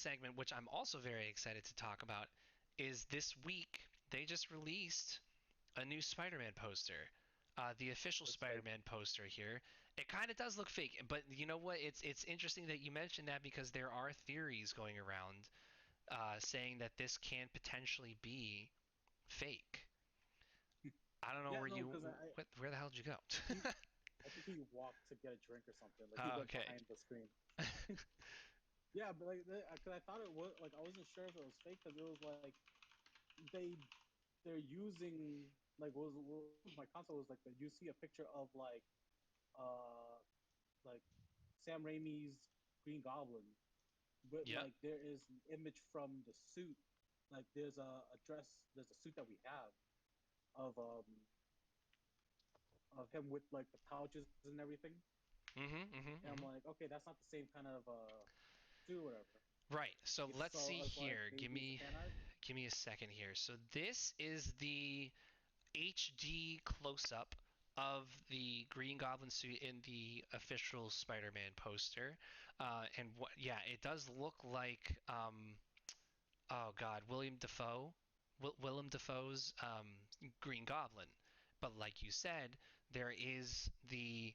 next segment, which I'm also very excited to talk about, is this week they just released a new Spider-Man poster. The official Spider-Man poster here. It kind of does look fake, but you know what? It's interesting that you mentioned that because there are theories going around saying that this can potentially be fake. I don't know Yeah, where no, you because where the hell did you go? I think he walked to get a drink or something. Like he Oh, went okay. behind the screen. Yeah, but like, because I thought it was like I wasn't sure if it was fake because it was like they they're using what was my concept was like that you see a picture of uh like Sam Raimi's Green Goblin, but Yep. like there is an image from the suit. Like there's a suit that we have of um of him with like the pouches and everything. Mm-hmm. Mm-hmm. And I'm Mm-hmm. like, okay, that's not the same kind of suit or whatever. Right. So let's So see I was like, here. Give maybe it's a me fan art. give me a second here. So this is the HD close-up of the Green Goblin suit in the official Spider-Man poster, and what? Yeah, it does look like oh God, William Defoe, Willem Dafoe's Green Goblin. But like you said, there is the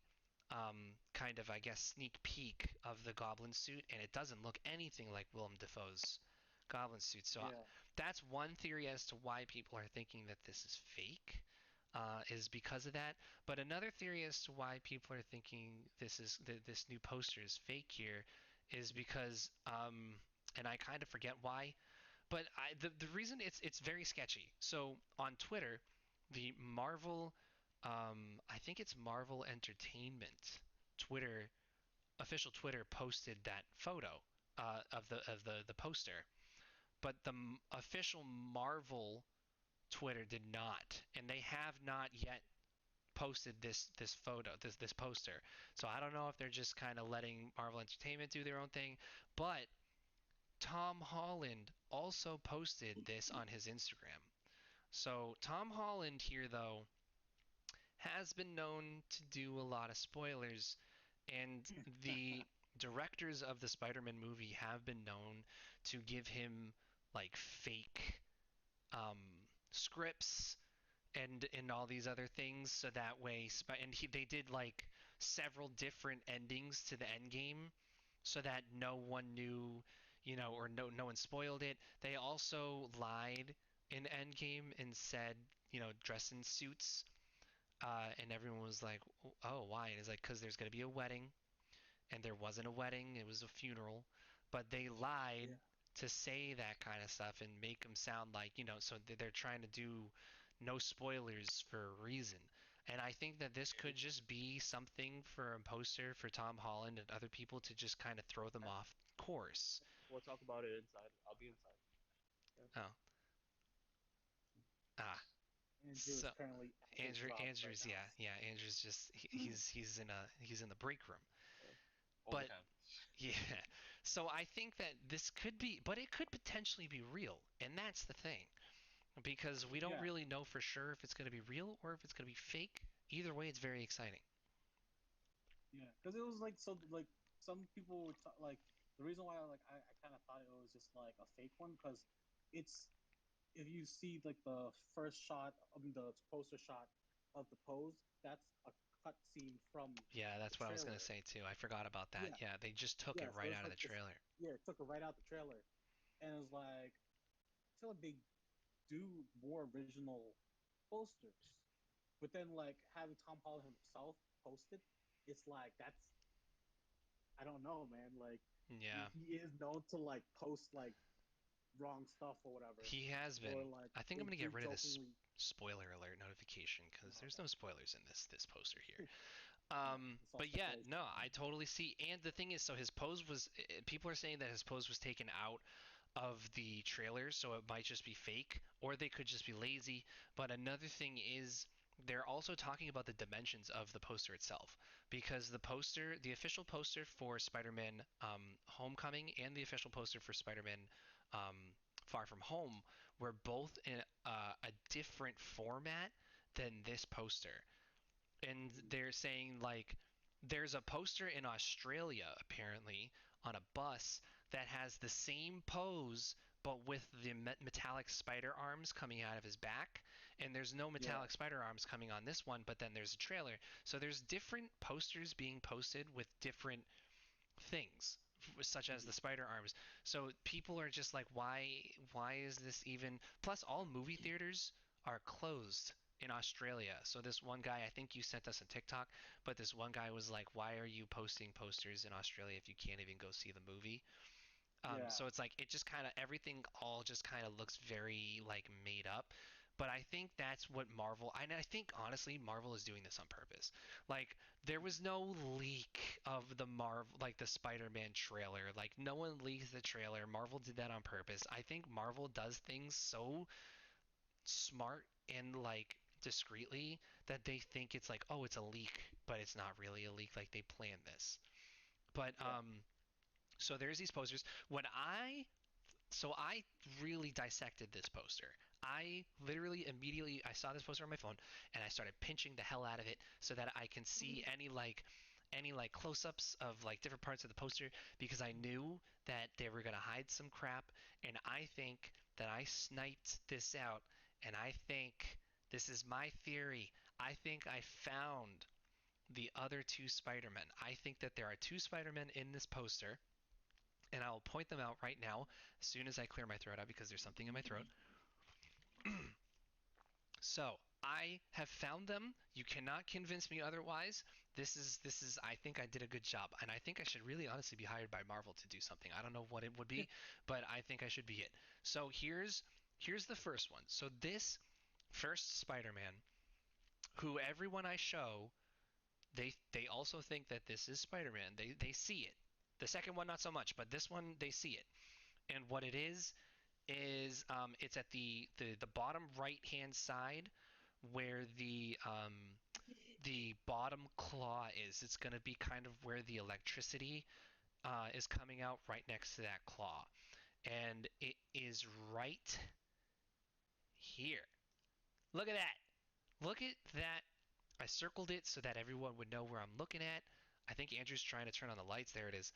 kind of, I guess, sneak peek of the Goblin suit, and it doesn't look anything like Willem Dafoe's Goblin suit. So Yeah, that's one theory as to why people are thinking that this is fake. Is because of that, but another theory as to why people are thinking this new poster is fake here is because and I kind of forget why, but the reason it's very sketchy. So on Twitter, the Marvel, I think it's Marvel Entertainment Twitter official Twitter posted that photo of the poster, but the official Marvel Twitter did not, and they have not yet posted this photo, this poster. So I don't know if they're just kind of letting Marvel Entertainment do their own thing, but Tom Holland also posted this on his Instagram. So Tom Holland here, though, has been known to do a lot of spoilers, and the directors of the Spider-Man movie have been known to give him like fake scripts and all these other things, so that way they did like several different endings to the end game so that no one knew, or no one spoiled it. They also lied in Endgame and said, dress in suits, and everyone was like, "Oh, why?" And it's like, "Because there's going to be a wedding," and there wasn't a wedding; it was a funeral. But they lied yeah, to say that kind of stuff and make them sound like, so they're trying to do no spoilers for a reason. And I think that this could just be something for a poster for Tom Holland and other people to just kind of throw them off course. We'll talk about it inside. I'll be inside. Yeah. Oh, ah, Andrew is so currently at his job right Andrew's, now. yeah, Andrew's just he's in the break room. But Overtime. yeah, so I think that this could be, but it could potentially be real, and that's the thing, because we don't Yeah, really know for sure if it's going to be real or if it's going to be fake. Either way, it's very exciting. yeah, because it was like so like some people would like the reason why I kind of thought it was just like a fake one because it's if you see like the first shot, I mean the poster shot of the pose, that's a cut scene from Yeah, the that's what I was going to trailer. say too. I forgot about that. Yeah, Yeah, they just took it yeah. So right it's out of the like this. trailer. Yeah, it took it right out the trailer, and it's like I feel like they do more original posters, but then like having Tom Holland himself post it, it's like that's I don't know, man. Like Yeah, he is known to like post like wrong stuff or whatever, he has or been. like I think I'm they going to get do rid of this jokingly. spoiler alert notification because Oh, there's no spoilers in this poster here. okay. Yeah, it's all But yeah, speculation. no, I totally see. And the thing is, so his pose was. People are saying that his pose was taken out of the trailer, so it might just be fake, or they could just be lazy. But another thing is, they're also talking about the dimensions of the poster itself, because the official poster for Spider-Man Homecoming and the official poster for Spider-Man Far From Home were both in a different format than this poster, and they're saying like there's a poster in Australia apparently on a bus that has the same pose but with the metallic spider arms coming out of his back, and there's no Yeah. metallic spider arms coming on this one, but then there's a trailer. So there's different posters being posted with different things, such as the spider arms. So people are just like, why is this even? Plus, all movie theaters are closed in Australia. So this one guy, I think you sent us a TikTok, but this one guy was like, why are you posting posters in Australia if you can't even go see the movie? Yeah. So it's like it just kind of everything all just kind of looks very like made up. But I think that's what Marvel, and I think honestly Marvel is doing this on purpose. Like there was no leak of the Marvel like the Spider-Man trailer. Like no one leaked the trailer. Marvel did that on purpose. I think Marvel does things so smart and like discreetly that they think it's like, oh, it's a leak, but it's not really a leak. Like they planned this. But Yeah. so there's these posters. When I really dissected this poster. I literally immediately I saw this poster on my phone and I started pinching the hell out of it so that I can see any like close-ups of like different parts of the poster because I knew that they were going to hide some crap, and I think that I sniped this out, and I think this is my theory. I think I found the other two Spider-Men. I think that there are two Spider-Men in this poster, and I'll point them out right now as soon as I clear my throat out because there's something in my throat. So I have found them. You cannot convince me otherwise. This is. I think I did a good job, and I think I should really honestly be hired by Marvel to do something. I don't know what it would be, but I think I should be it. So here's the first one. So this first Spider-Man, who everyone I show, they also think that this is Spider-Man. They see it. The second one not so much, but this one they see it. And what it is it's at the bottom right hand side where the bottom claw is. It's going to be kind of where the electricity is coming out right next to that claw. And it is right here. Look at that. Look at that. I circled it so that everyone would know where I'm looking at. I think Andrew's trying to turn on the lights. There it is.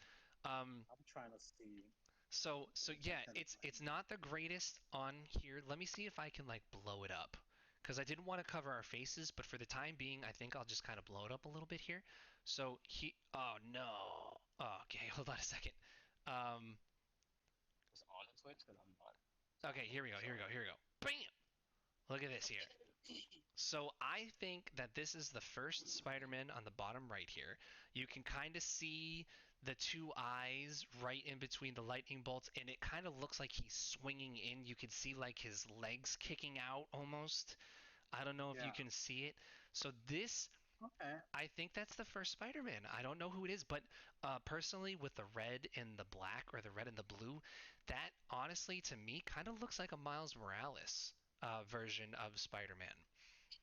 Um, I'm trying to see. so I'm yeah, trying to it's not the greatest on here. Let me see if I can like blow it up, because I didn't want to cover our faces, but for the time being, I think I'll just kind of blow it up a little bit here. So oh no. Oh, okay, hold on a second. Um, It's on the Switch because I'm not. okay, here we go. Here we go. Here we go. Bam! Look at this here. So I think that this is the first Spider-Man on the bottom right here. You can kind of see the two eyes right in between the lightning bolts, and it kind of looks like he's swinging in. You can see like his legs kicking out almost. I don't know if you Yeah. can see it. So this, Okay. I think that's the first Spider-Man. I don't know who it is, but personally, with the red and the black or the red and the blue, that honestly to me kind of looks like a Miles Morales version of Spider-Man.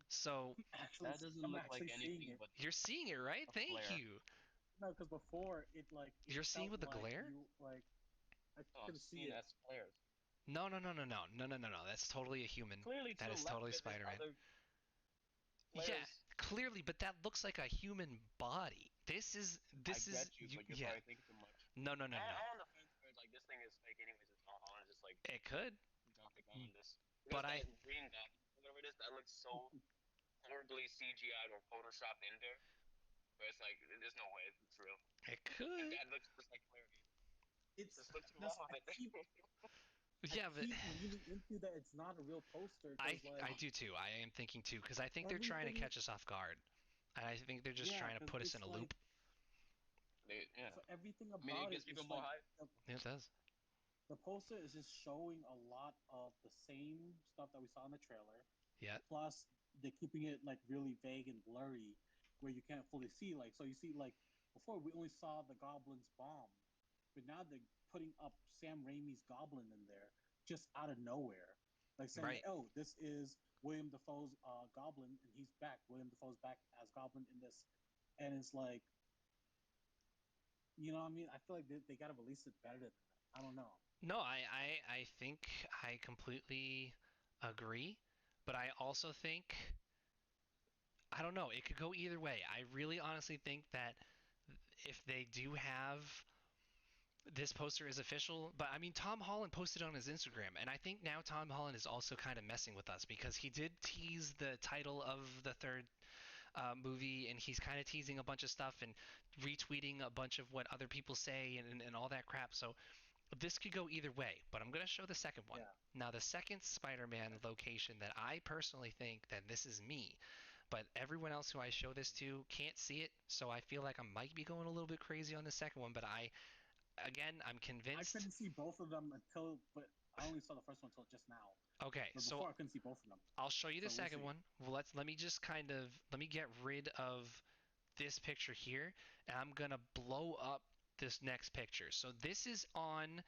So Actually, That doesn't I'm look like actually seeing anything it. but you're seeing it, right? a Thank flare. you. No, because before it You're seeing felt with the like glare? you like I No, I'm could see seeing it. as flares. No, no, no, no, no, no, no, no, no. That's totally a human. Clearly to That the is left totally of it, there's Spider-Man. other Yeah, flares. clearly, but that looks like a human body. I This is get you, you. but you're Yeah. probably thinking too much. No, no, no, no. I'm on the fence where like this thing is fake anyways. It's not. I want to just like It could, drop the gun on this because but I. that green dot, whatever it is, that looks so horribly CGI'd or photoshopped in there. Where it's like there's no way it's real. It And could. that looks just like clarity. It's Just looks too that's off of it. I Yeah, but keep leaning into that it's not a real poster I because like I do too. I am thinking too because I think they're trying to everything. catch us off guard, and I think they're just Yeah, trying to because put us in it's a like loop. Yeah. so everything I mean, it about it gives people is more like hype. Yeah, it does. the poster is just showing a lot of the same stuff that we saw in the trailer. Yeah. Plus, they're keeping it like really vague and blurry, where you can't fully see. Like, so you see, like before we only saw the Goblin's bomb, but now they're putting up Sam Raimi's Goblin in there just out of nowhere, like saying that Right. oh, this is William Defoe's Goblin, and he's back. William Defoe's back as Goblin in this, and it's like, you know, what I mean, I feel like they got to release it better than that. I don't know. No, I think I completely agree, but I also think I don't know. It could go either way. I really honestly think that if they do have This poster is official, but I mean, Tom Holland posted on his Instagram, and I think now Tom Holland is also kind of messing with us because he did tease the title of the third movie, and he's kind of teasing a bunch of stuff and retweeting a bunch of what other people say and all that crap. So this could go either way, but I'm going to show the second one. Yeah. Now, the second Okay. Spider-Man location that I personally think that this is me, but everyone else who I show this to can't see it, so I feel like I might be going a little bit crazy on the second one, but again, I'm I convinced. couldn't see both of them until, but I only saw the first one until just now. Okay, But so before I couldn't see both of them. I'll show you the So we'll second see. one. Well, let me just kind of let me get rid of this picture here, and I'm gonna blow up this next picture. So this is on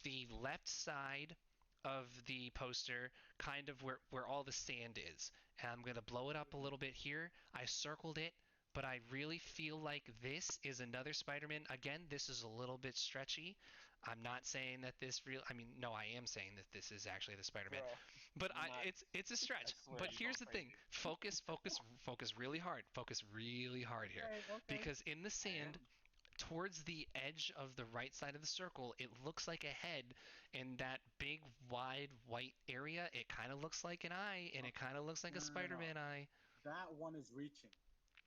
the left side of the poster, kind of where all the sand is. And I'm gonna blow it up a little bit here. I circled it, but I really feel like this is another Spider-Man. Again, this is a little bit stretchy. I'm not saying that this real. I mean, no, I am saying that this is actually the Spider-Man, Bro, but you're not. it's a I stretch. swear But you're going here's the thing: crazy. focus really hard. Focus really hard here, Okay, okay. because in the I sand, am. towards the edge of the right side of the circle, it looks like a head. In that big, wide, white area, it kind of looks like an eye, and it Okay. kind of looks like a No, no, no, no. Spider-Man eye. That one is reaching.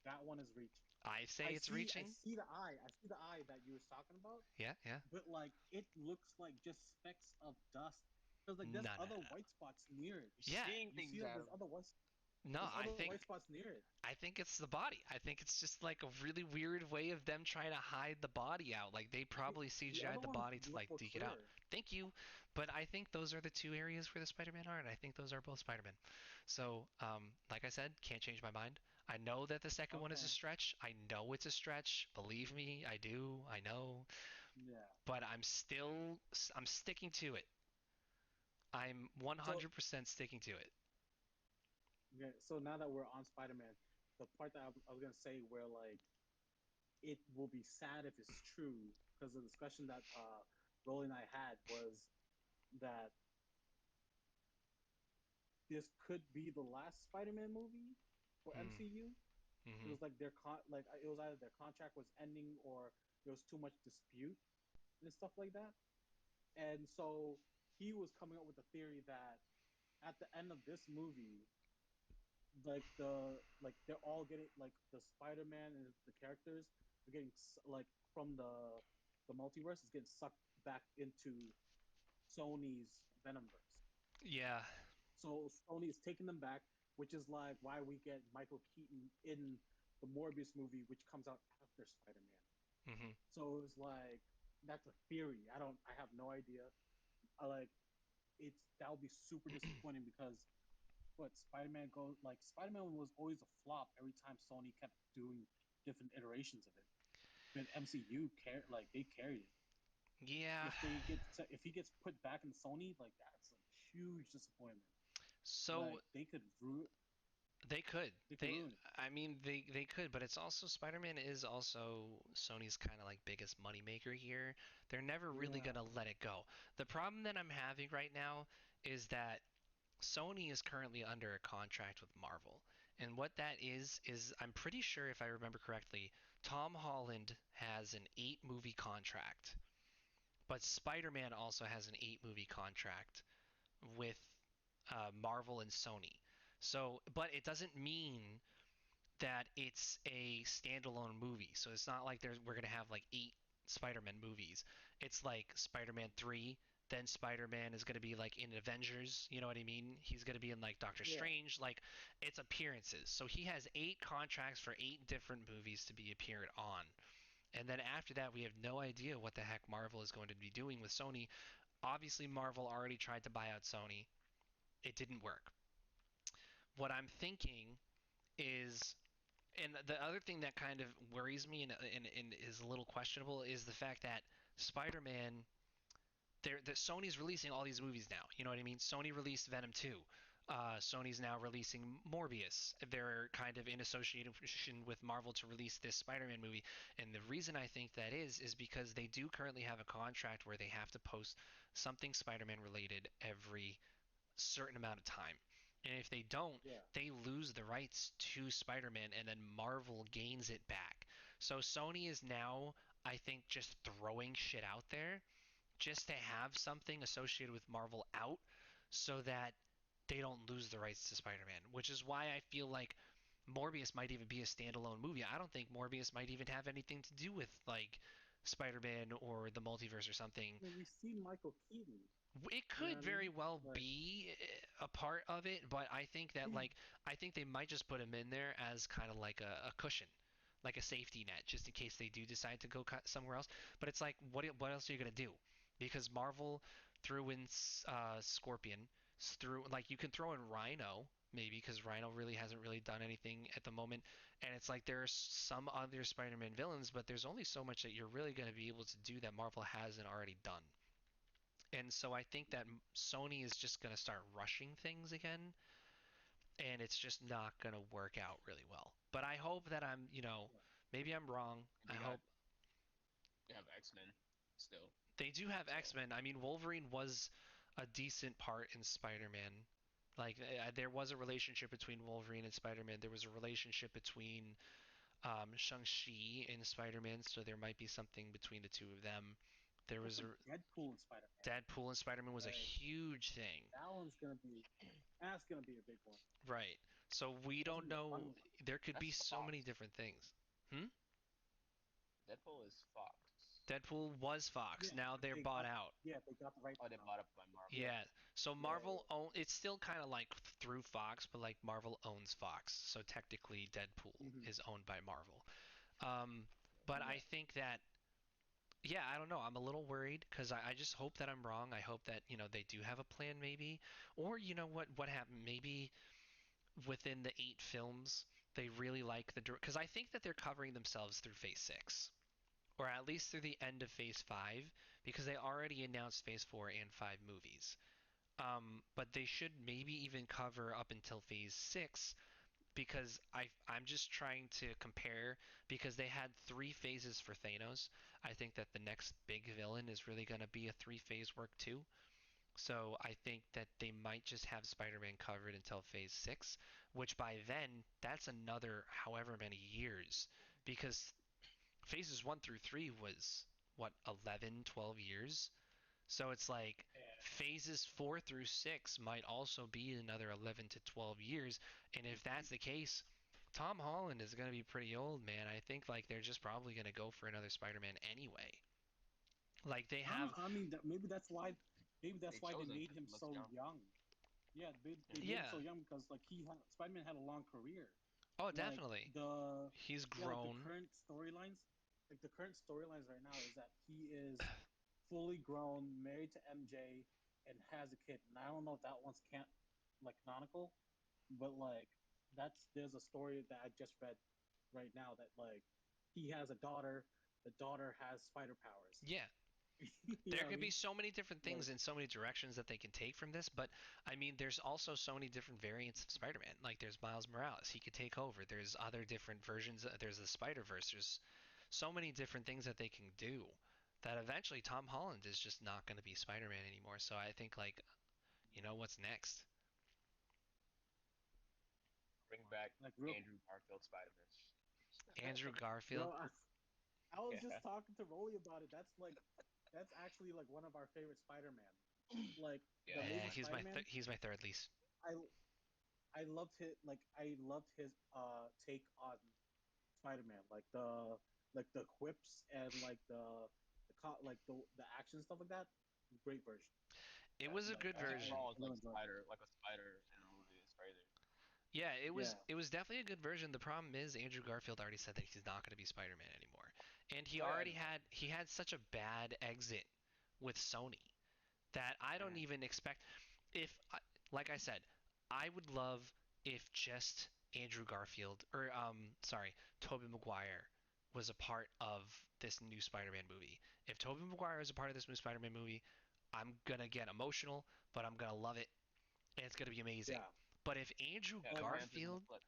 That one is reaching. I say it's I reaching. see the eye. I see the eye that you was talking about. Yeah, yeah. But like it looks like just specks of dust. Because like there's No, no, other no. white spots near it. You're Yeah. seeing You see things, that Adam. No, there's I other white think spots near it. I think it's the body. I think it's just like a really weird way of them trying to hide the body out. Like they probably The other CGI'd the ones body to look like more dig it out. clear. Thank you. But I think those are the two areas where the Spider-Man are, and I think those are both Spider-Man. So, like I said, can't change my mind. I know that the second one is a Okay. stretch. I know it's a stretch. Believe me, I do. I know. Yeah. But I'm sticking to it. I'm So 100% sticking to it. okay, so now that we're on Spider-Man, the part that I was gonna say where like it will be sad if it's true, because the discussion that Rolly and I had was that this could be the last Spider-Man movie for Hmm. MCU. It Hmm. was like like it was either their contract was ending or there was too much dispute and stuff like that. And so he was coming up with the theory that at the end of this movie, like they're all getting like the Spider-Man and the characters are getting like from the multiverse is getting sucked back into Sony's Venomverse. Yeah. So Sony is taking them back, which is like why we get Michael Keaton in the Morbius movie, which comes out after Spider-Man. Hmm. So it was like that's a theory. I have no idea. I like it's that would be super disappointing because what Spider-Man was always a flop every time Sony kept doing different iterations of it. But MCU they carried it. Yeah. If he gets put back in Sony, like that's a huge disappointment. So Like they could. they could ruin it. I mean, they could, but it's also Spider-Man is also Sony's kind of like biggest moneymaker here. They're never really Yeah, gonna let it go. The problem that I'm having right now is that Sony is currently under a contract with Marvel. And what that is I'm pretty sure if I remember correctly, Tom Holland has an 8 movie contract, but Spider-Man also has an 8 movie contract with Marvel and Sony. So, but it doesn't mean that it's a standalone movie. So it's not like we're gonna have like 8 Spider-Man movies. It's like Spider-Man 3, then Spider-Man is gonna be like in Avengers. You know what I mean? He's gonna be in like Doctor yeah, Strange. Like it's appearances. So he has 8 contracts for 8 different movies to be appeared on. And then after that, we have no idea what the heck Marvel is going to be doing with Sony. Obviously, Marvel already tried to buy out Sony. It didn't work. What I'm thinking is, and the other thing that kind of worries me and is a little questionable is the fact that Spider-Man, that Sony's releasing all these movies now. You know what I mean? Sony released Venom 2. Sony's now releasing Morbius. They're kind of in association with Marvel to release this Spider-Man movie. And the reason I think that is because they do currently have a contract where they have to post something Spider-Man related every certain amount of time. And if they don't, yeah. they lose the rights to Spider-Man and then Marvel gains it back. So Sony is now I think just throwing shit out there just to have something associated with Marvel out so that they don't lose the rights to Spider-Man, which is why I feel like Morbius might even be a standalone movie. I don't think Morbius might even have anything to do with like Spider-Man or the multiverse or something. I mean, we've seen Michael Keaton. It You know what could I very mean? well Like, be a part of it, but I think that like I think they might just put him in there as kind of like a cushion, like a safety net, just in case they do decide to go somewhere else. But it's like, what else are you gonna do? Because Marvel threw in Scorpion, threw like you can throw in Rhino maybe because Rhino really hasn't really done anything at the moment, and it's like there are some other Spider-Man villains, but there's only so much that you're really gonna be able to do that Marvel hasn't already done. And so I think that Sony is just going to start rushing things again, and it's just not going to work out really well. But I hope that yeah. maybe I'm wrong. I They got hope they have X-Men still. they do have So X-Men. I mean, Wolverine was a decent part in Spider-Man. Like there was a relationship between Wolverine and Spider-Man. There was a relationship between Shang-Chi and Spider-Man, so there might be something between the two of them. There was Also, a Deadpool and Spider-Man. Deadpool and Spider-Man was a Like, huge thing. that one's gonna be. That's gonna be a big one. Right. So we That's don't gonna be a fun know. one. There could be that's so many Fox. different things. Hmm? Deadpool is Fox. Deadpool was Fox. Yeah, Now but they're they bought got. out. Yeah, they got the rights Oh, they now. bought up by Marvel. Yeah, Yeah. So yeah, Marvel own it's still kind of like through Fox, but like Marvel owns Fox. So technically Deadpool yeah. is owned by Marvel. Um, but Yeah. I think that yeah, I don't know. I'm a little worried because I just hope that I'm wrong. I hope that, they do have a plan maybe. Or you know what happened? Maybe within the 8 films, they really like the because I think that they're covering themselves through Phase 6, or at least through the end of Phase 5, because they already announced Phase 4 and 5 movies. But they should maybe even cover up until Phase 6 because I'm just trying to compare because they had 3 phases for Thanos. I think that the next big villain is really going to be a 3 phase work too. So I think that they might just have Spider-Man covered until Phase 6, which by then, that's another however many years. Because Phases 1 through 3 was, what, 11, 12 years? So it's like Yeah. Phases 4 through 6 might also be another 11 to 12 years. And if that's the case, Tom Holland is going to be pretty old, man. I think like they're just probably going to go for another Spider-Man anyway. Like they have, I mean, maybe that's why. Maybe They that's why they chose him made because him he looks so young. young. Yeah, they made him so yeah. young because like Spider-Man had a long career. Oh, Like definitely. the He's yeah, like grown. the current storylines right now is that he is fully grown, married to MJ, and has a kid. And I don't know if that one's can't like canonical, but like there's a story that I just read right now that like he has a daughter. The daughter has spider powers. Yeah, You know there what I could be mean? so many different Like things and so many directions that they can take from this, but I mean, there's also so many different variants of Spider-Man. Like there's Miles Morales, he could take over. There's other different versions. There's the Spider-Verse. There's so many different things that they can do that eventually Tom Holland is just not going to be Spider-Man anymore. So I think like, what's next? Bring back like real Andrew Garfield Spider-Man. Andrew Garfield. bro. I was Yeah. just talking to Rolly about it. That's actually like one of our favorite Spider-Man. Like the Yeah, that's Yeah, Amazing my he's favorite. Spider-Man. he's my third least. I I loved his take on Spider-Man. Like the quips and like the action stuff like that. Great version. It Yeah, was a like good I, Jake I, version. Paul I is really like enjoyed it. Spider, like a spider in the movie. It's crazy. Yeah, it was Yeah, it was definitely a good version. The problem is Andrew Garfield already said that he's not going to be Spider-Man anymore. And he Oh yeah, I already know. had such a bad exit with Sony that I don't Mhm. even expect if like I said, I would love if just Andrew Garfield or Tobey Maguire was a part of this new Spider-Man movie. If Tobey Maguire is a part of this new Spider-Man movie, I'm going to get emotional, but I'm going to love it and it's going to be amazing. yeah. But if Andrew Yeah, the Like fans are gonna Garfield flip.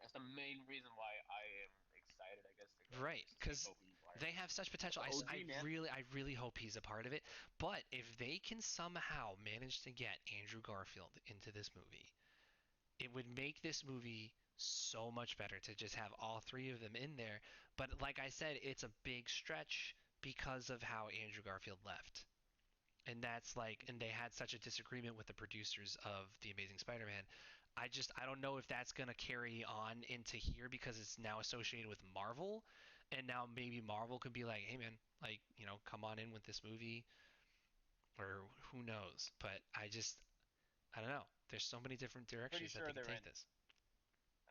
That's the main reason why I am excited, I guess, to go Right, to see because Tobey Maguire. they have such That's potential. the OG man. I really hope he's a part of it. But if they can somehow manage to get Andrew Garfield into this movie, it would make this movie so much better to just have all three of them in there. But like I said, it's a big stretch because of how Andrew Garfield left. And that's like, and they had such a disagreement with the producers of The Amazing Spider-Man. I don't know if that's going to carry on into here because it's now associated with Marvel. And now maybe Marvel could be like, hey man, like, come on in with this movie, or who knows. But I don't know. There's so many different I'm pretty directions that they sure can they're take in it. this.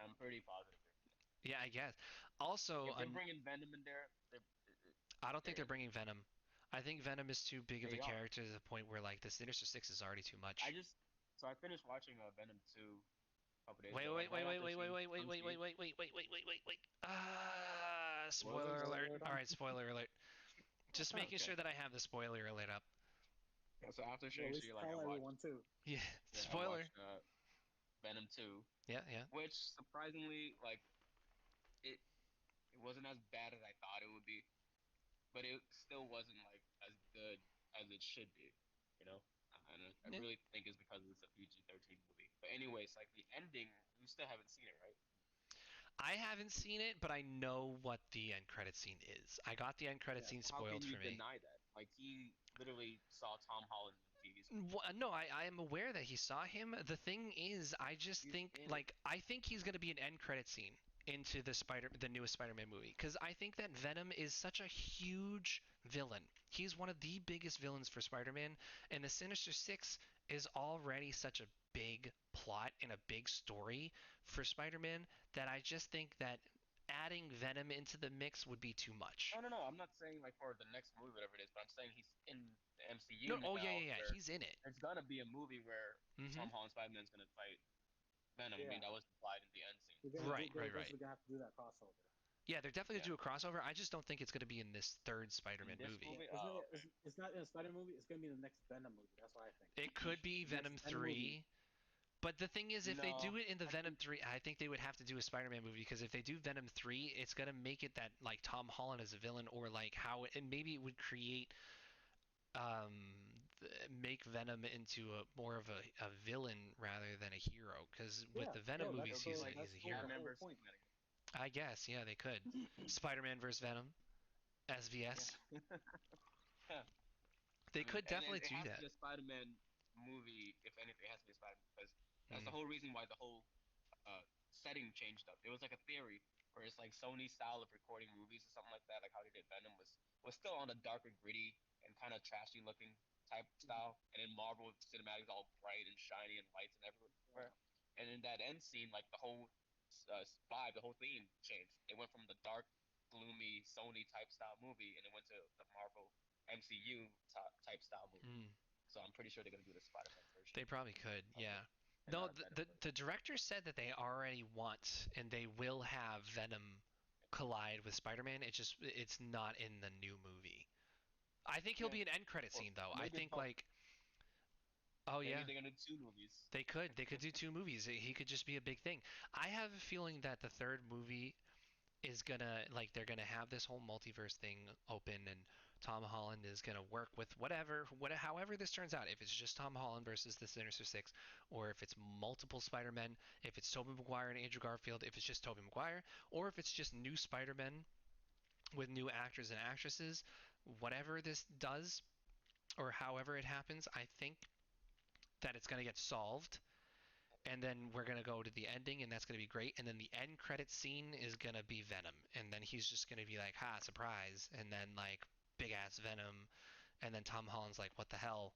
I'm pretty positive they're in it. Yeah, I guess. Also, If they're bringing Venom in there, I don't think they're they're in it. bringing Venom. I think Venom is too big of a They are. character to the point where like the Sinister Six is already too I much. just so I finished watching Venom 2 a couple days Wait, ago, and wait, wait, right wait, after wait, wait, seeing wait, wait, wait, wait, Unseen, wait, wait, wait, wait, wait, wait, wait. what Spoiler was alert. Spoiler All time. right, spoiler alert. Just making okay. sure that I have the spoiler alert up. Yeah, so after Well, at least Shang-Chi, like tell everyone too. Yeah, I spoiler. watched Venom 2, Yeah, yeah. which surprisingly, like it, it wasn't as bad as I thought it would be, but it still wasn't like as good as it should be, you know. And I Yeah. really think it's because it's a PG-13 movie. But anyways, like the ending, you still haven't seen it, right? I haven't seen it, but I know what the end credit scene is. I got the end credit Yeah. scene So how spoiled can you for me. deny that? Like he literally saw Tom Holland on the TV screen. No, I am aware that he saw him. The thing is, I just He's think in it. like I think he's gonna be an end credit scene into the newest Spider-Man movie because I think that Venom is such a huge villain. He's one of the biggest villains for Spider-Man, and the Sinister Six is already such a big plot and a big story for Spider-Man that I just think that adding Venom into the mix would be too much. No, no, no. I'm not saying like for the next movie, whatever it is, but I'm saying he's in the No, MCU oh yeah, now, yeah, yeah, where he's in it. there's gonna be a movie where Mm-hmm. Tom Holland Spider-Man's gonna fight Venom. I mean, Yeah, that was implied in the end scene. they're gonna So do. Right, They're right, right. eventually gonna have to do that crossover. Yeah, they're definitely yeah, gonna do a crossover. I just don't think it's gonna be in this third in Spider-Man this movie. Yeah, movie, it's not. oh okay. It's not in a Spider movie. It's gonna be the next Venom movie. That's what I think. It could be The next Venom Venom movie. 3, but the thing is, if they No, do it in the I Venom think 3, I think they would have to do a Spider-Man movie because if they do Venom 3, it's gonna make it that like Tom Holland is a villain, or like how, and maybe it would create make Venom into a more of a villain rather than a hero. Because with Yeah, the Venom yeah. it'll movies, be like he's a That's four the hero. whole members point. fighting. I guess, yeah, they could. Spider-Man versus Venom, SVS. Yeah, yeah. They I mean, could and definitely it do has to that. be a Spider-Man movie. If anything, it has to be a Spider-Man because that's the Mm. whole reason why the whole setting changed up. There was like a theory where it's like Sony's style of recording movies or something like that, like how they did Venom was still on the darker, gritty, and kind of trashy looking type Mhm. style, and then Marvel Cinematic is all bright and shiny and lights and everywhere. Yeah. And in that end scene, like the whole vibe, the whole theme changed. It went from the dark, gloomy Sony type style movie, and it went to the Marvel MCU type style movie. Mm. So I'm pretty sure they're gonna do the Spider-Man version They probably could, of it, yeah. and No, not a the, Venom the version. the director said that they already want and they will have Venom collide with Spider-Man. It's not in the new movie. I think he'll Yeah, be an end credit or scene though. I maybe think both. like, oh Maybe yeah, they're gonna do two movies. they could do two movies. He could just be a big thing. I have a feeling that the third movie is gonna, like, they're gonna have this whole multiverse thing open, and Tom Holland is gonna work with however this turns out. If it's just Tom Holland versus the Sinister Six, or if it's multiple Spider-Men, if it's Tobey Maguire and Andrew Garfield, if it's just Tobey Maguire, or if it's just new Spider-Men with new actors and actresses, whatever this does or however it happens, I think that it's gonna get solved, and then we're gonna go to the ending, and that's gonna be great. And then the end credit scene is gonna be Venom, and then he's just gonna be like, "Ha, surprise!" And then like big ass Venom, and then Tom Holland's like, "What the hell?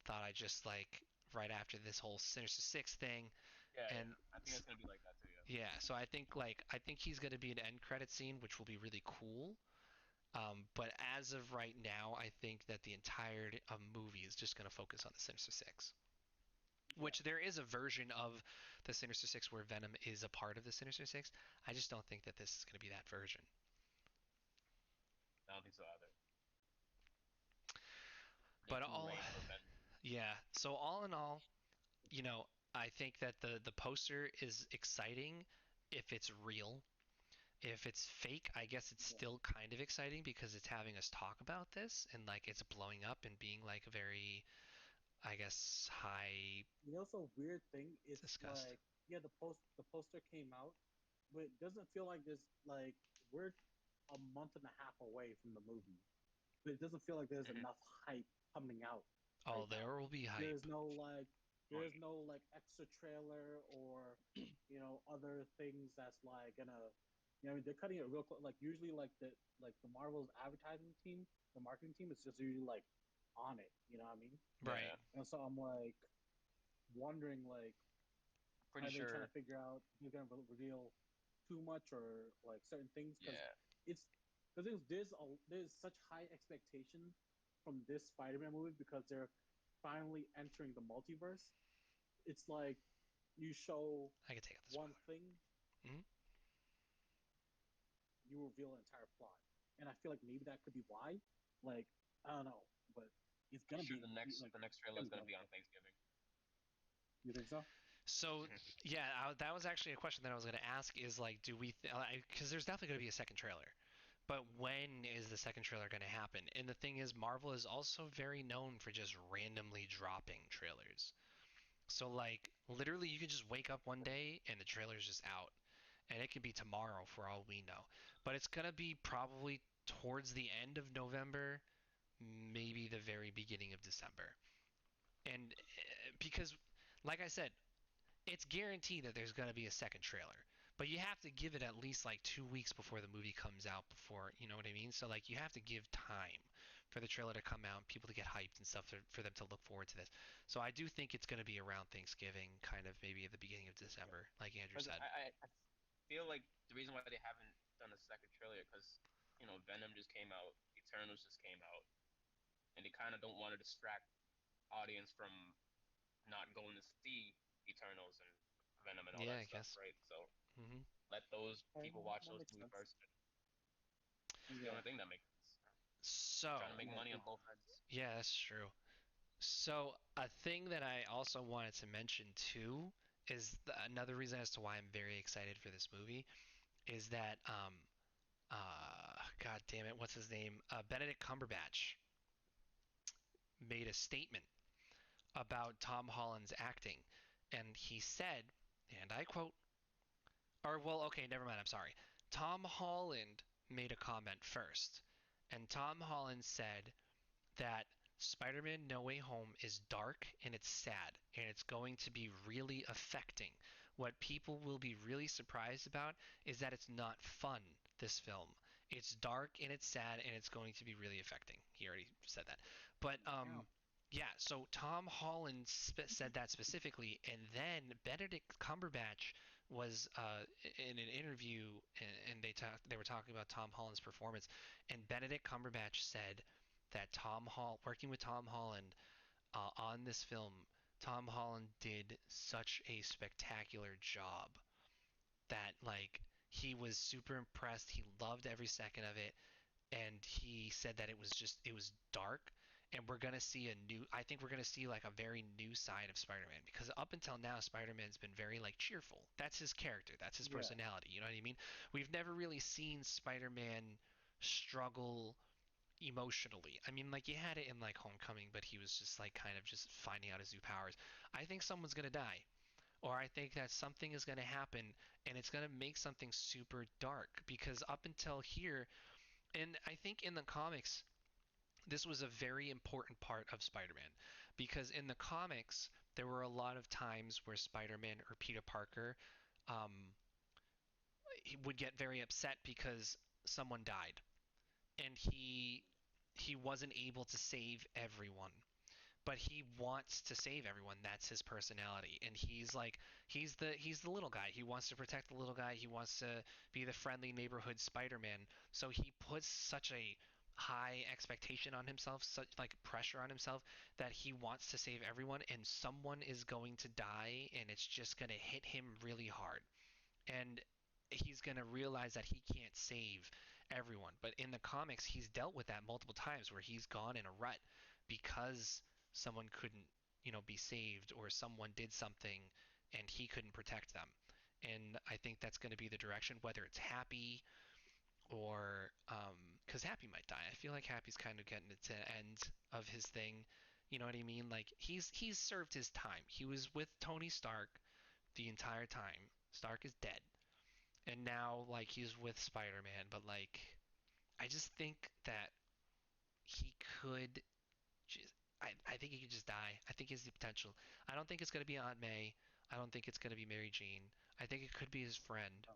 Thought I just like right after this whole Sinister Six thing." Yeah, yeah. And I think it's gonna be like that too. Yeah. yeah, so I think he's gonna be an end credit scene, which will be really cool. But as of right now, I think that the entire movie is just gonna focus on the Sinister Six. Yeah. Which there is a version of the Sinister Six where Venom is a part of the Sinister Six. I just don't think that this is going to be that version. I don't think so either. They're But too all, lame for Venom. yeah. So all in all, I think that the poster is exciting if it's real. If it's fake, I guess it's Yeah. still kind of exciting because it's having us talk about this and like it's blowing up and being like very, I guess, high You know, it's a weird thing. It's discussed. like yeah, the poster came out, but it doesn't feel like there's like we're a month and a half away from the movie, but it doesn't feel like there's Hmm. enough hype coming out Oh, right now. there will be There's hype. no like Oh there's no like extra trailer or other things that's like gonna I mean they're cutting it real close. Like usually like the Marvel's advertising team, the marketing team is just usually like on it. You know what I mean? Right. yeah, And so I'm like wondering like pretty are they trying sure. to figure out if they're gonna reveal too much or like certain things because Yeah, it's the thing is there's such high expectation from this Spider-Man movie because they're finally entering the multiverse. It's like you show I can take out the one spoiler. thing, Hmm. you reveal an entire plot, and I feel like maybe that could be why. Like I don't know, but it's pretty gonna sure be like the next it's trailer gonna is be gonna dope. be on Thanksgiving. You think so? So yeah, that was actually a question that I was going to ask. Is like, do we? Because there's definitely going to be a second trailer, but when is the second trailer going to happen? And the thing is, Marvel is also very known for just randomly dropping trailers. So like, literally, you could just wake up one day and the trailer's just out, and it could be tomorrow for all we know. But it's going to be probably towards the end of November, maybe the very beginning of December. And because, like I said, it's guaranteed that there's going to be a second trailer, but you have to give it at least like 2 weeks before the movie comes out, before, you know what I mean? So like you have to give time for the trailer to come out, people to get hyped and stuff, for them to look forward to this. So I do think it's going to be around Thanksgiving, kind of maybe at the beginning of December, like Andrew Because said. I feel like the reason why they haven't done a second trailer because Venom just came out, Eternals just came out, and they kind of don't want to distract audience from not going to see Eternals and Venom and all Yeah, that I stuff, guess. right? So Hmm. let those Okay, people watch that those makes movies sense. first. It's the Yeah, only thing that makes sense. Trying to So, make yeah, money on both ends. yeah, that's true. So, a thing that I also wanted to mention too is another reason as to why I'm very excited for this movie is that God damn it, what's his name? Benedict Cumberbatch made a statement about Tom Holland's acting, and he said, and I quote, or well, okay, never mind, I'm sorry. Tom Holland made a comment first, and Tom Holland said that Spider-Man No Way Home is dark and it's sad and it's going to be really affecting. What people will be really surprised about is that it's not fun, this film. It's dark and it's sad and it's going to be really affecting. He already said that. But yeah, yeah, so Tom Holland said that specifically, and then Benedict Cumberbatch was in an interview, and they were talking about Tom Holland's performance, and Benedict Cumberbatch said that working with Tom Holland on this film, Tom Holland did such a spectacular job that like he was super impressed. He loved every second of it, and he said that it was dark, and we're gonna see I think we're gonna see like a very new side of Spider-Man, because up until now Spider-Man's been very like cheerful. That's his character, that's his yeah, personality, you know what I mean? We've never really seen Spider-Man struggle emotionally. I mean, like you had it in like Homecoming, but he was just like kind of just finding out his new powers. I think someone's gonna die, or I think that something is gonna happen, and it's gonna make something super dark. Because up until here, and I think in the comics, this was a very important part of Spider-Man, because in the comics there were a lot of times where Spider-Man or Peter Parker um, he would get very upset because someone died, and he wasn't able to save everyone, but he wants to save everyone. That's his personality, and he's like he's the little guy. He wants to protect the little guy. He wants to be the friendly neighborhood Spider-Man. So he puts such a high expectation on himself, such like pressure on himself, that he wants to save everyone, and someone is going to die, and it's just going to hit him really hard, and he's going to realize that he can't save everyone. But in the comics, he's dealt with that multiple times where he's gone in a rut because someone couldn't, be saved, or someone did something and he couldn't protect them. And I think that's going to be the direction, whether it's Happy or because Happy might die. I feel like Happy's kind of getting to the end of his thing. You know what I mean? Like he's served his time. He was with Tony Stark the entire time. Stark is dead. And now like he's with Spider-Man, but like I just think that he could just I think he could just die. I think he has the potential. I don't think it's gonna be Aunt May. I don't think it's gonna be Mary Jane. I think it could be his friend. Oh,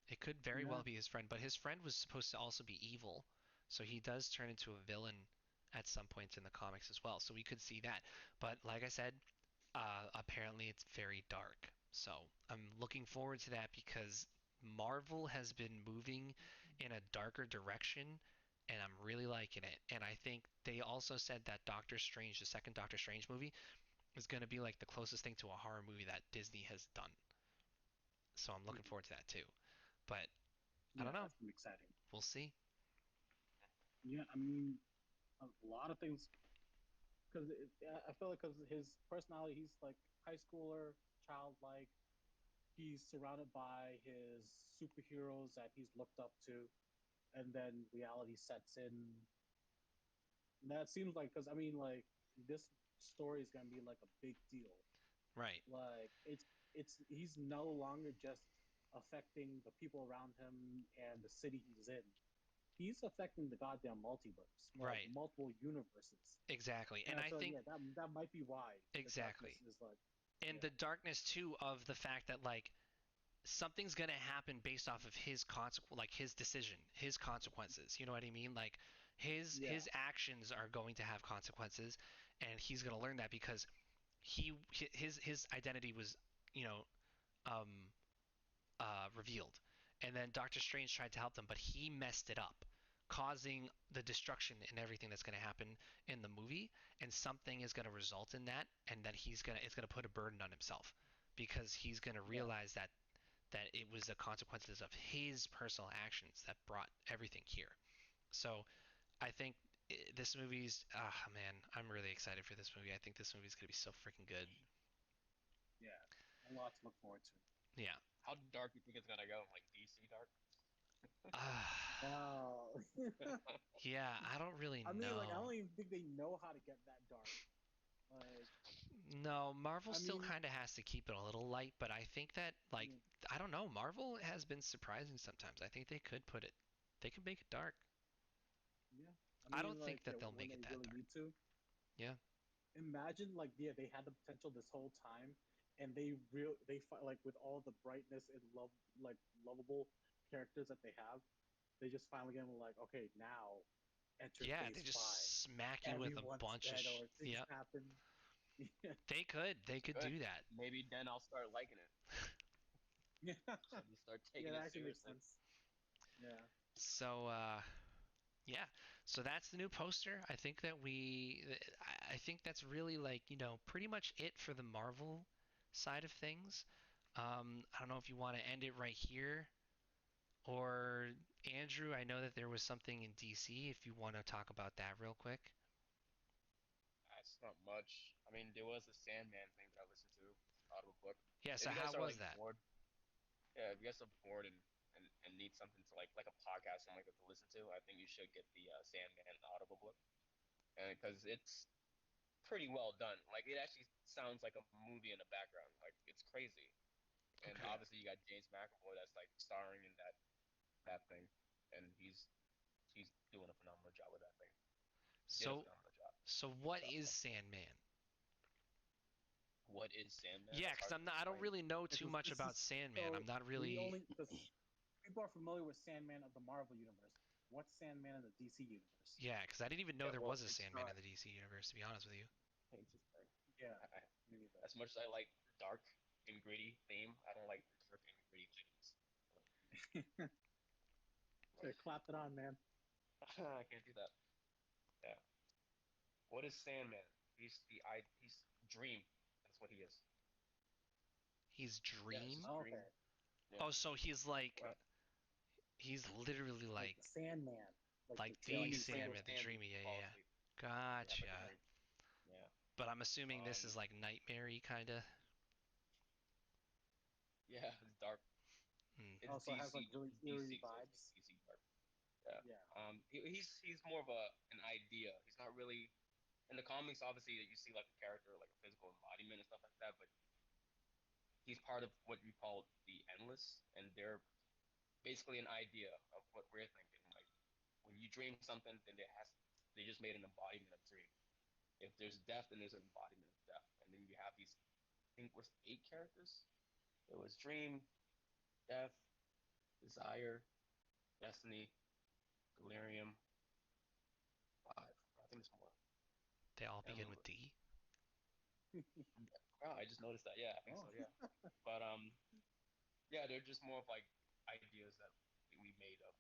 It could very yeah. well be his friend, but his friend was supposed to also be evil. So he does turn into a villain at some points in the comics as well. So we could see that. But like I said, apparently it's very dark. So I'm looking forward to that because Marvel has been moving in a darker direction and I'm really liking it. And I think they also said that Doctor Strange, the second Doctor Strange movie, is going to be like the closest thing to a horror movie that Disney has done. So I'm looking Mhm. forward to that too. But I Yeah, don't know. that's gonna be exciting. We'll see. Yeah, I mean, a lot of things because I feel like because his personality, he's like high schooler, childlike. He's surrounded by his superheroes that he's looked up to, and then reality sets in. And that seems like because I mean, like this story is gonna be like a big deal. Right. Like it's he's no longer just affecting the people around him and the city he's in. He's affecting the goddamn multiverse, like Right. multiple universes. Exactly. And And I I feel like think yeah, that might be why the darkness exactly. is like And yeah, the darkness too of the fact that like something's going to happen based off of his like his decision, his consequences. You know what I mean? Like yeah, his actions are going to have consequences and he's going to learn that because his identity was, you know, um revealed. And then Doctor Strange tried to help them, but he messed it up, causing the destruction and everything that's going to happen in the movie. And something is going to result in that, and that it's going to put a burden on himself because he's going to yeah, realize that it was the consequences of his personal actions that brought everything here. So I think this movie's man, I'm really excited for this movie. I think this movie's gonna be so freaking good. yeah. A lot to look forward to. Yeah. How dark do you think it's gonna go? Like DC dark? Wow. Yeah, I don't really I mean, like I know. don't even think they know how to get that dark. Like, No, Marvel I still mean, kind of has to keep it a little light, but I think that like yeah, I don't know, Marvel has been surprising sometimes. I think they could make it dark. yeah. I I mean, don't like think that they'll when make it they that really dark. need to. Yeah. Imagine like yeah, they had the potential this whole time, and they like with all the brightness and love like lovable characters that they have, they just finally get like okay now enter Yeah, they phase just five. smack you with a Everyone's bunch of dead or things yep. happen. Yeah, They It's could good. do that. Maybe then I'll start liking it. yeah, Should we start yeah. taking That it actually makes seriously? sense. Yeah, So yeah, so that's the new poster. I think that I think that's really like, pretty much it for the Marvel side of things. I don't know if you want to end it right here or Andrew, I know that there was something in DC if you want to talk about that real quick. That's not much. I mean, there was a Sandman thing that I listened to, Audible book. Yeah, If so you how guys are was like that? bored, yeah, if you guys are bored and need something to like a podcast and like to listen to, I think you should get the Sandman Audible book, and because it's pretty well done. Like it actually sounds like a movie in the background. Like it's crazy. And Okay. yeah. obviously you got James McAvoy that's like starring in that thing, and he's doing a phenomenal job with that thing. Did a So phenomenal job. so what So is Sandman? what is Sandman? Yeah, That's cuz hard to I don't explain. really know This too is much this about is Sandman. I'm so not we really only because people are familiar with Sandman of the Marvel universe. What's Sandman in the DC universe? yeah, cuz I didn't even know Yeah, there well, was a it's Sandman not in the DC universe to be honest with you. interesting. Yeah, I, me neither. as much as I like dark and gritty theme, I don't like dark and gritty things. Should have clapped it on, man. I can't do that. Yeah. What is Sandman? He's Dream. That's what he is. He's Yeah, it's Dream? just Dream. Okay, Yeah. Oh, so Well, he's literally like the Sandman, like the like yeah, like the dreamy he's able to Sandman, Sandman. the stand and dreamy, yeah, yeah, fall yeah. asleep. You have like a Gotcha. dream. Yeah. But I'm assuming this is Um. like nightmare-y kinda. Yeah. It's dark. Hmm. It's Also has like DC. really It's eerie DC, so it's like vibes. DC dark. Yeah. Yeah, He's more of an idea. He's not really. in the comics, obviously, you see like a character, like a physical embodiment and stuff like that, but he's part of what we call the endless, and they're basically an idea of what we're thinking. Like when you dream something, then they just made an embodiment of dream. If there's death, then there's an embodiment of death, and then you have these. I think it was 8 characters. It was dream, death, desire, destiny, delirium. 5. I think there's more. They all Can't begin remember. with D. Oh, I just noticed that. Yeah, I think Oh, so. Yeah, but yeah, they're just more of like ideas that we made up.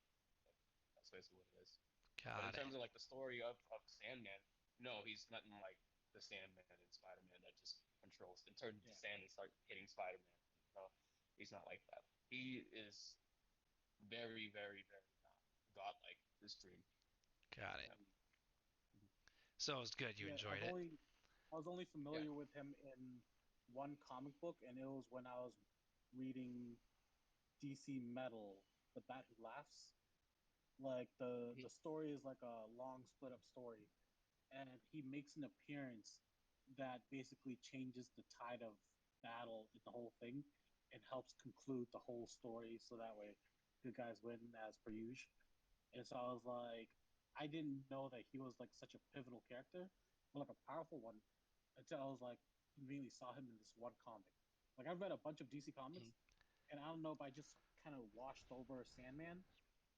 That's basically what it is. But in Got it. terms of like the story of Sandman, no, he's nothing like the Sandman in Spider-Man that just controls and turns into yeah, sand and start hitting Spider-Man. No, he's not like that. He is very, very, very godlike. This dream. Got it. Yeah. So it was good. You yeah. enjoyed it. I was only Yeah. familiar with him in one comic book, and it was when I was reading DC Metal, The Bat Who Laughs. Like the He, story is like a long split up story, and he makes an appearance that basically changes the tide of battle in the whole thing and helps conclude the whole story. So that way, good guys win as per usual. And so I was like, I didn't know that he was like such a pivotal character, or like a powerful one, until I was like conveniently saw him in this one comic. Like I've read a bunch of DC comics, and I don't know if I just kind of washed over Sandman,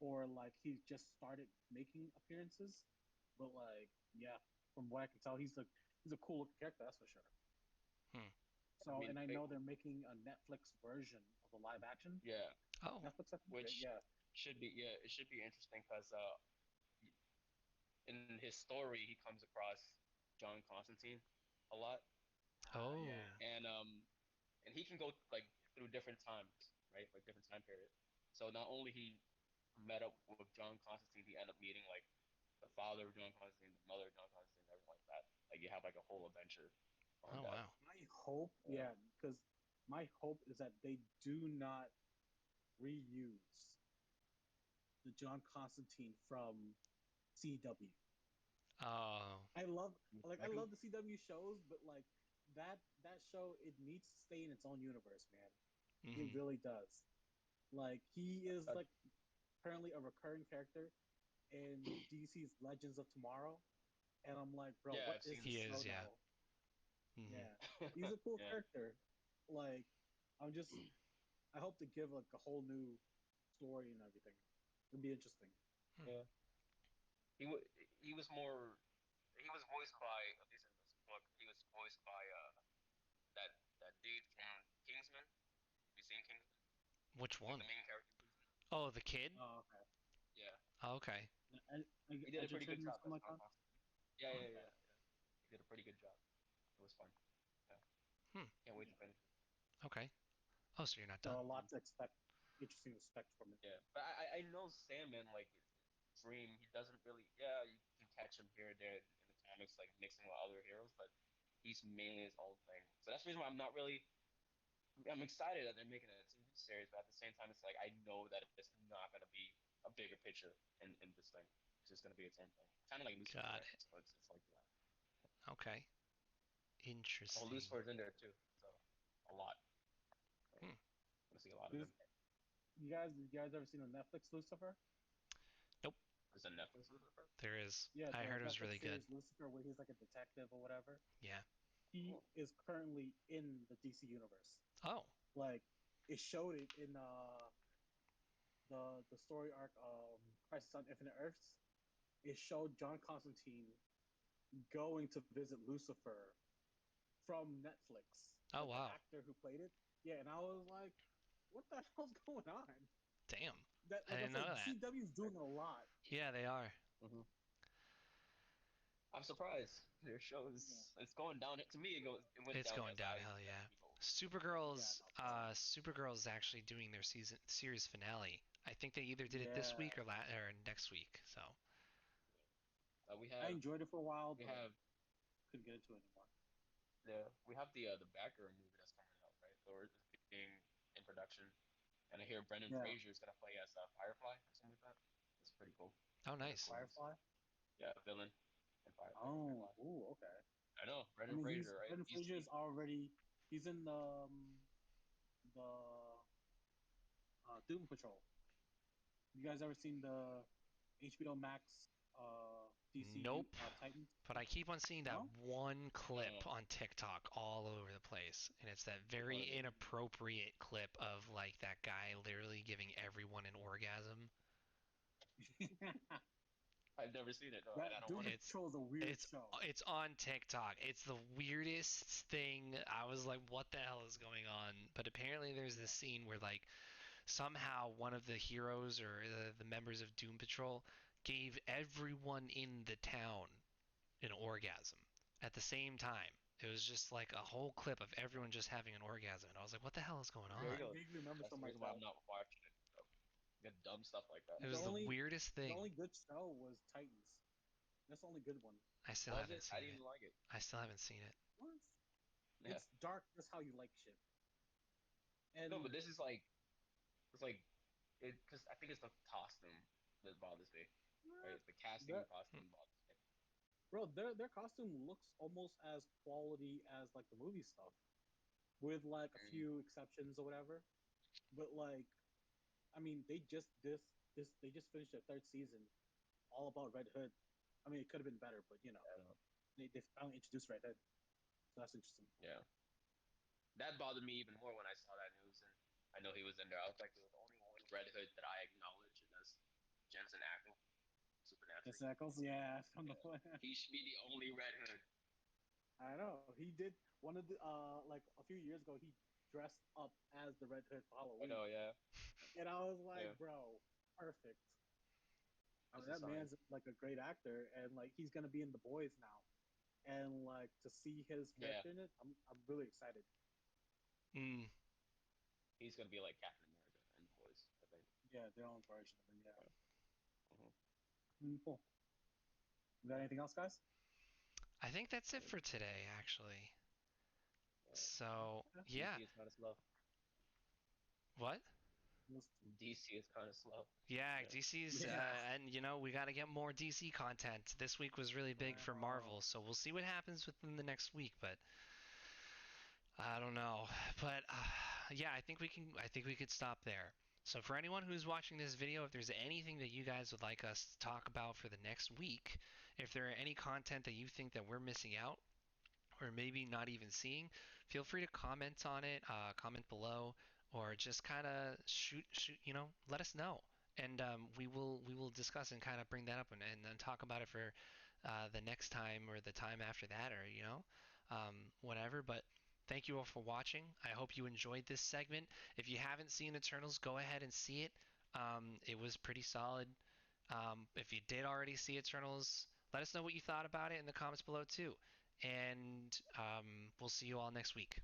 or like he just started making appearances. But like, yeah, from what I can tell, he's a cool looking character, that's for sure. Hmm. I So, mean, and I know they're making a Netflix version of the live action. yeah, Oh. Netflix, I think, right? which Yeah, should be yeah, it should be interesting because in his story he comes across John Constantine a lot, Oh. yeah. and he can go like through different times, right? Like different time period. So not only he met up with John Constantine, he ended up meeting like the father of John Constantine, the mother of John Constantine, everything like that. Like you have like a whole adventure on Oh that. wow. My hope, Yeah. yeah, because my hope is that they do not reuse the John Constantine from CW. Oh. I Maybe. love the CW shows, but like that show, it needs to stay in its own universe, man. It Mhm. really does. Like he is Uh, like currently a recurring character in DC's Legends of Tomorrow, and I'm like, bro, yeah, what I've is seen this He this. show is, yeah. now? Mhm. Yeah, he's a cool Yeah. character. Like, I'm just, I hope to give like a whole new story and everything. It'd be interesting. Hmm. Yeah. He w- he was more. He was voiced by, at least in this book, he was voiced by that that dude from Kingsman. Have you seen Kingsman? Which Like the one? main character in Kingsman. Oh, the kid? Oh, okay. Yeah. Oh, okay. He did a pretty good Edgerton or job something as like John that. Constantine. Yeah, yeah, Okay. yeah, yeah. He did a pretty good job. It was fun. Yeah. Hmm. Can't wait Yeah. to finish it. Okay. Oh, so you're not So done. a lot to expect. Interesting to expect from it. Yeah, but I know Sandman like Dream. He doesn't really. Yeah, you can catch him here and there in the comics, like mixing with other heroes, but he's mainly his own thing. So that's the reason why I'm not really. I'm excited that they're making a TV series, but at the same time, it's like I know that it's not gonna be a bigger picture in this thing. It's just gonna be its own thing. Kind of like Lucifer, Got right? it. So it's like that. Okay. Oh, Interesting. Lucifer's in there too. So a lot. Right? Hmm. Gonna see a lot of This, him. you guys ever seen the Netflix Lucifer? Nope. There's a Netflix Lucifer. There is. Yeah, I the heard it was really Netflix good. series Lucifer, where he's like a detective or whatever. Yeah. He Oh, is currently in the DC universe. Oh. Like, it showed it in the story arc Crisis on Infinite Earths. It showed John Constantine going to visit Lucifer from Netflix, Oh like the wow. actor who played it. Yeah, and I was like, what the hell's going on? Damn. That, I like I didn't know said, that. CW's doing a lot. Yeah, they are. mm-hmm. I'm surprised. Their Yeah, shows it's going down. To me, it went It's downhill. going So I downhill, expect yeah. it to go. yeah, Supergirl's no, for sure. Supergirl's actually doing their series finale. I think they either did it this Yeah, week or next week. So, We I have enjoyed it for a while, we but have couldn't get into it anymore. the Batgirl movie that's coming out, right? Or is being in production, and I hear Brendan Yeah, Fraser is gonna play as Firefly or something like that. That's pretty cool. oh Pretty nice. cool. Firefly. Yeah, villain. in Firefly. I can't Oh, lie. ooh, okay. I know I Brendan mean, Fraser, right? Brendan He's Fraser is already he's in the Doom Patrol. You guys ever seen the HBO Max Nope. Titans? But I keep on seeing that No. one no. clip on TikTok all over the place. And it's that Which very one is it? inappropriate clip of like that guy literally giving everyone an orgasm. I've never seen it. No, and I That don't Doom want to. It's Patrol is a weird it's show. it's on TikTok. It's the weirdest thing. I was like, what the hell is going on? But apparently there's this Yeah. scene where like somehow one of the heroes or the members of Doom Patrol gave everyone in the town an orgasm at the same time. It was just like a whole clip of everyone just having an orgasm, and I was like, "What the hell is going There you on?" I go. vaguely remember That's something the like reason why that. I'm not watching it. So, get dumb stuff like that. It The was the only weirdest the thing. only good show was Titans. That's the only good one. I still Was haven't it? I seen didn't it. even like it. I still haven't seen it. What? Yeah. It's dark. That's how you like shit. No, but And this is like it's like it because I think it's the costume that bothers me. Right? The casting that and costume bothers me. bro, their costume looks almost as quality as like the movie stuff, with like a Mm, few exceptions or whatever. But like, I mean, they just finished their third season, all about Red Hood. I mean, it could have been better, but I don't know. they finally introduced Red Hood, so that's interesting. Yeah. That bothered me even more when I saw that news and I know he was in there. I was like, the only one Red Hood that I acknowledge, and that's Jensen Ackles, Supernatural. It's Eccles, yeah, from Yeah. the He should be the only Red Hood. I know he did one of the like a few years ago. He dressed up as the Red Hood for I Halloween, know, yeah. and I was Yeah. like, bro, perfect. I It's mean, a that sign. man's like a great actor, and like he's gonna be in The Boys now, and like to see his Yeah. character in it, I'm really excited. Mm. He's gonna be like Captain America and the boys, I think. Yeah, their own version of it. Yeah. Yeah. Hmm. Cool. You got anything else, guys? I think that's it for today, actually. Yeah. So Yeah. yeah, DC is kind of slow. what? DC is kind of slow. Yeah, Yeah. DC's, Yeah. and we got to get more DC content. This week was really big I for know. Marvel, so we'll see what happens within the next week. But I don't know. But yeah, I think we can. I think we could stop there. So for anyone who's watching this video, if there's anything that you guys would like us to talk about for the next week, if there are any content that you think that we're missing out, or maybe not even seeing, feel free to comment on it, comment below, or just kind of shoot, let us know, and we will discuss and kind of bring that up and then talk about it for the next time or the time after that, or whatever. But thank you all for watching. I hope you enjoyed this segment. If you haven't seen Eternals, go ahead and see it. It was pretty solid. If you did already see Eternals, let us know what you thought about it in the comments below too. And we'll see you all next week.